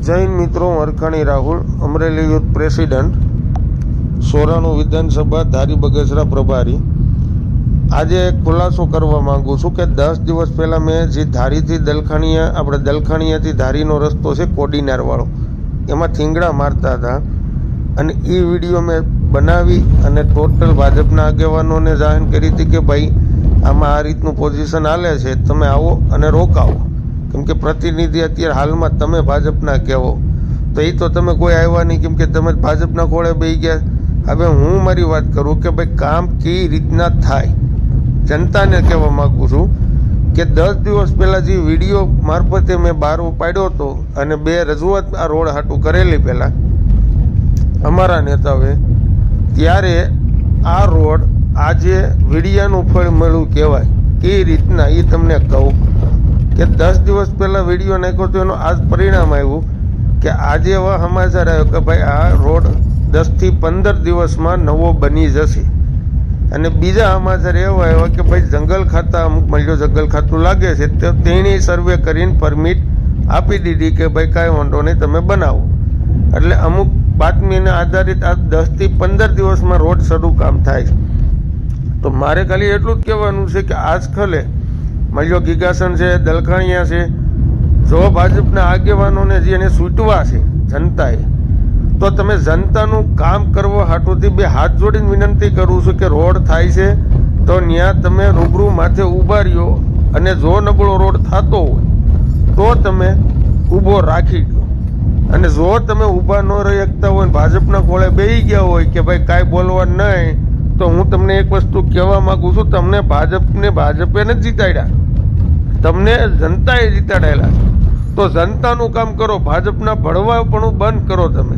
જૈન મિત્રો, અરખાણી Rahul, Amreli youth president, સોરાણું વિધાનસભા, ધારી બગસરા પ્રભારી. આજે એક ખુલાસો કરવા માંગુ છું કે 10 દિવસ પહેલાં મેં જે ધારીથી દલખાણીયા, આપણે દલખાણીયાથી ધારીનો રસ્તો છે કોડીનારવાળો, એમાં થીંગડા મારતા હતા અને એ વિડીયો મેં બનાવી અને ટોટલ ભાજપના આગેવાનોને જાહેર કરી હતી કે ભાઈ આમાં આ રીતનું પોઝિશન હાલે છે, તમે આવો અને રોકાવો. કેમ કે પ્રતિનિધિ અત્યારે હાલમાં તમે ભાજપના કહેવો તો એ તો તમે કોઈ આવ્યા નહીં, કેમ કે તમે ભાજપના ખોળે બેસી ગયા. હવે હું મારી વાત કરું કે ભાઈ કામ કઈ રીતના થાય, જનતાને કહેવા માગું છું કે 10 દિવસ પહેલાં જે વિડીયો મારફતે મેં બહાર પાડ્યો હતો અને 2 રજૂઆત આ રોડ હાટું કરેલી પહેલાં અમારા નેતાઓએ, ત્યારે આ રોડ આજે વિડીયાનું ફળ મળ્યું કહેવાય. કઈ રીતના એ તમને કહું કે 10 દિવસ પહેલાં વિડીયો નાખ્યો તો એનું આજ પરિણામ આવ્યું કે આજે એવા સમાચાર આવ્યો કે ભાઈ આ રોડ 10 થી 15 દિવસમાં નવો બની જશે. અને બીજા સમાચાર એવા આવ્યા કે ભાઈ જંગલ ખાતા અમુક મળ્યો, જંગલ ખાતું લાગે છે તો તેણે સર્વે કરીને પરમિટ આપી દીધી કે ભાઈ કાંઈ વાંધો નહીં, તમે બનાવો. એટલે અમુક બાતમીને આધારિત આ 10 થી 15 દિવસમાં રોડ શરૂ કામ થાય છે. તો મારે ખાલી એટલું જ કહેવાનું છે કે આજકાલે મળ્યો ગીગાસન છે, દલખાણીયા છે, જો ભાજપના આગેવાનોને જેને છૂટવા છે જનતાએ, તો તમે જનતાનું કામ કરવા હાટુથી 2 હાથ જોડીને વિનંતી કરું છું કે રોડ થાય છે તો ત્યાં તમે રૂબરૂ માથે ઊભા રહ્યો અને જો નબળો રોડ થતો હોય તો તમે ઊભો રાખી દો. અને જો તમે ઊભા ન રહી શકતા હોય, ભાજપના ખોળે બેસી ગયા હોય કે ભાઈ કાંઈ બોલવા નહીં, તો હું તમને એક વસ્તુ કહેવા માંગુ છું, તમને ભાજપે નથી જીતાડ્યા, તમને જનતાએ જીતાડેલા. તો જનતાનું કામ કરો, ભાજપના ભળવાપણું બંધ કરો. તમે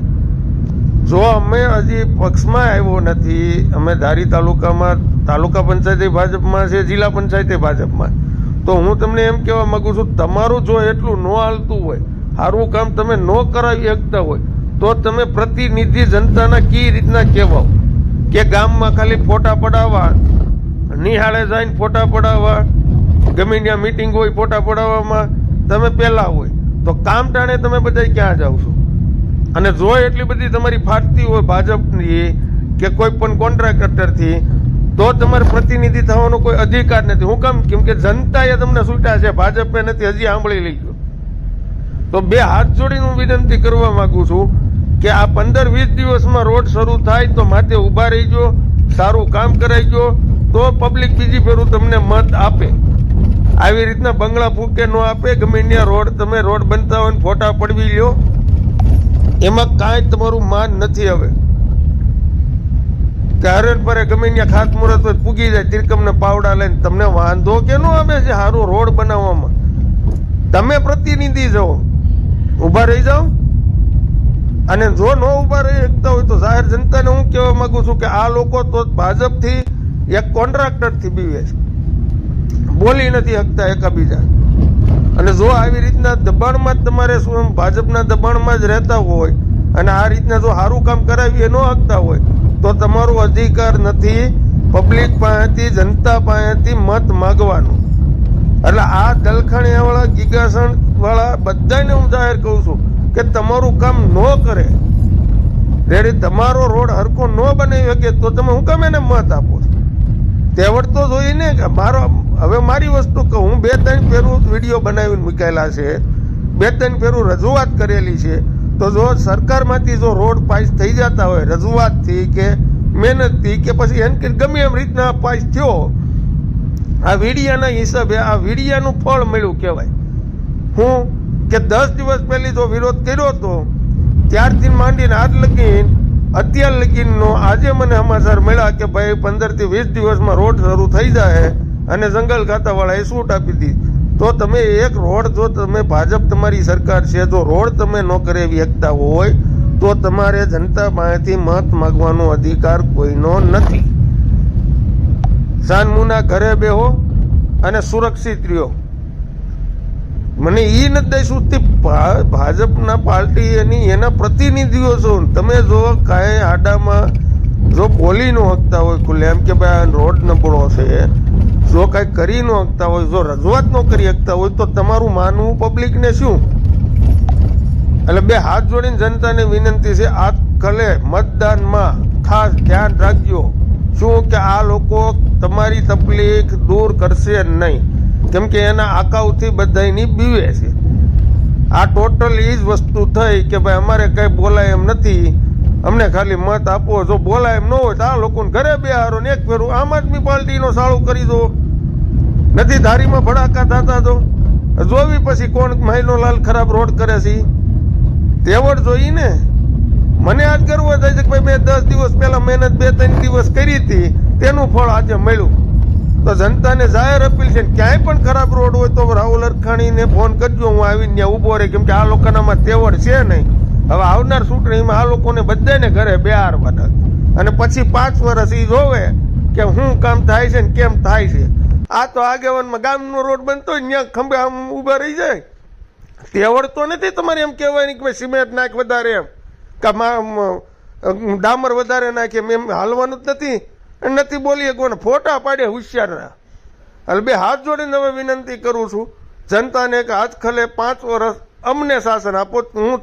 જો અમે હજી પક્ષમાં આવ્યો નથી, અમે ધારી તાલુકામાં, તાલુકા પંચાયતે ભાજપમાં છે, જિલ્લા પંચાયતે ભાજપમાં, તો હું તમને એમ કહેવા માંગુ છું, તમારું જો એટલું ન હાલતું હોય, સારું કામ તમે ન કરાવી શકતા હોય, તો તમે પ્રતિનિધિ જનતાના કઈ રીતના કહેવાઓ કે ગામમાં ખાલી ફોટા પડાવવા, નિહાળે જઈને ફોટા પડાવવા, ગમે ત્યાં મિટિંગ હોય ફોટા પડાવવામાં તમે પહેલા હોય, તો કામ ટાણે તમે બધા ક્યાં જાઓ છો? અને જો એટલી બધી તમારી ફાટતી હોય ભાજપની કે કોઈ પણ કોન્ટ્રાક્ટરથી, તો તમારે પ્રતિનિધિ થવાનો કોઈ અધિકાર નથી. હું કામ? કેમ કે જનતાએ તમને છૂટ્યા છે, ભાજપે નથી. હજી સાંભળી લીધું તો 2 હાથ જોડીને હું વિનંતી કરવા માંગુ છું કે આ 15-20 દિવસમાં રોડ શરૂ થાય તો માથે ઊભા રહીજો, સારું કામ કરાઈજો, તો પબ્લિક બીજી ફેરું તમને મત આપે. આવી રીતના બંગલા ફૂકે ન આપે. ગમે ત્યાં રોડ, તમે રોડ બનતા હોય ફોટા પડવી લ્યો, એમાં કાંઈ તમારું માન નથી. હવે કારણ પર ગમે ત્યાં ખાતમુહૂર્ત હોય પૂગી જાય તિરકમને પાવડા લઈને, તમને વાંધો કે ન આવે છે સારું રોડ બનાવવામાં? તમે પ્રતિનિધિ જાઓ, ઊભા રહી જાઓ. અને જો ન ઊભા રહી શકતા હોય તો જાહેર જનતાને હું કહેવા માંગુ છું કે આ લોકો તો ભાજપથી એક કોન્ટ્રાક્ટરથી બીવે છે, બોલી નથી શકતા એકાબીજા. અને જો આવી રીતના દબાણમાં જ તમારે શું ભાજપના દબાણમાં જ રહેતા હોય અને આ રીતના જો સારું કામ કરાવી ન શકતા હોય, તો તમારો અધિકાર નથી પબ્લિક પાસેથી, જનતા પાસેથી મત માગવાનો. એટલે આ દલખાણીયાવાળા, ગીગાસણ વાળા બધાને હું જાહેર કહું છું કે તમારું કામ ન કરે, રેડી તમારો રોડ હરખો ન બનાવી શકે તો તમે હું કામ એને મત આપો છો? તેવડ તો જોઈએ ને કે મારો. હવે મારી વસ્તુ કહું, હું 2-3 ફેરું વિડીયો બનાવીને મૂકેલા છે, 2-3 ફેરું રજૂઆત કરેલી છે. તો જો સરકારમાંથી જો રોડ પાસ થઈ જતા હોય રજૂઆતથી કે મહેનતથી કે પછી એમ કે ગમે એમ રીતના પાસ થયો, આ વિડીયાના હિસાબે આ વિડીયાનું ફળ મળ્યું કહેવાય. હું કે 10 દિવસ પહેલી જો વિરોધ કર્યો હતો ત્યારથી માંડીને આજ લગીન, અત્યાર લગીનનો આજે મને સમાચાર મળ્યા કે ભાઈ 15 થી 20 દિવસમાં રોડ શરૂ થઈ જાય અને જંગલ ખાતાવાળાએ છૂટ આપી દીધી. તો તમે એક રોડ, જો તમે ભાજપ તમારી સરકાર છે, જો રોડ તમે ન કરાવી શકતા હોય તો તમારે જનતા પાસેથી મત માગવાનો અધિકાર કોઈનો નથી. સાનમુના ઘરે બેહો અને સુરક્ષિત રહ્યો. મને એ નથી સુધી ભાજપના પાર્ટી એના પ્રતિનિધિઓ છો, તમે જો કાંઈ આડામાં જો બોલી ન શકતા હોય ખુલ્લે એમ કે ભાઈ રોડ નબળો છે, જો કાંઈ કરી ન શકતા હોય, જો રજૂઆત ન કરી શકતા હોય, તો તમારું માનવું પબ્લિકને શું? એટલે બે હાથ જોડીને જનતાને વિનંતી છે, આ કલે મતદાનમાં ખાસ ધ્યાન રાખજો શું કે આ લોકો તમારી તકલીફ દૂર કરશે નહીં, કેમ કે એના આકાઉથી બધાની બીવે છે. આ ટોટલ એ જ વસ્તુ થઈ કે ભાઈ અમારે કંઈ બોલાય એમ નથી, અમને ખાલી મત આપો. જો બોલાય એમ ન હોય તો આ લોકોને ઘરે બેહારો ને એક ફેરું આમ આદમી પાર્ટીનો સાળું કરી દો. નથી ધારીમાં ભડાકા થતા તો જોવી પછી કોણ મહિનો લાલ ખરાબ રોડ કરે છે તેવડ જોઈ ને. મને આજ ગર્વ થાય છે કે ભાઈ મેં 10 દિવસ પહેલા મહેનત 2-3 દિવસ કરી હતી, તેનું ફળ આજે મળ્યું. તો જનતાને જાહેર અપીલ છે, ક્યાંય પણ ખરાબ રોડ હોય તો રાહુલ અરખાણીને ફોન કરજો, હું આવીને ત્યાં ઊભો રહે, કેમ કે આ લોકોનામાં તેવડ છે નહીં. હવે આવનાર ચૂંટણીમાં આ લોકોને બધાને ઘરે બેહારવાના અને પછી 5 વર્ષ એ જોવે કે શું કામ થાય છે ને કેમ થાય છે. આ તો આગેવાનમાં ગામનો રોડ બનતો હોય ત્યાં ખંભે આમ ઊભા રહી જાય. તેવડ તો નથી તમારે એમ કહેવાય કે ભાઈ સિમેન્ટ નાખ વધારે એમ કે ડામર વધારે નાખે એમ હાલવાનું જ નથી બોલીએ કોને ફોટા પાડે હોશિયારના. એટલે બે હાથ જોડીને હવે વિનંતી કરું છું જનતાને કે આજ ખલે 5 વર્ષ અમને શાસન આપો. હું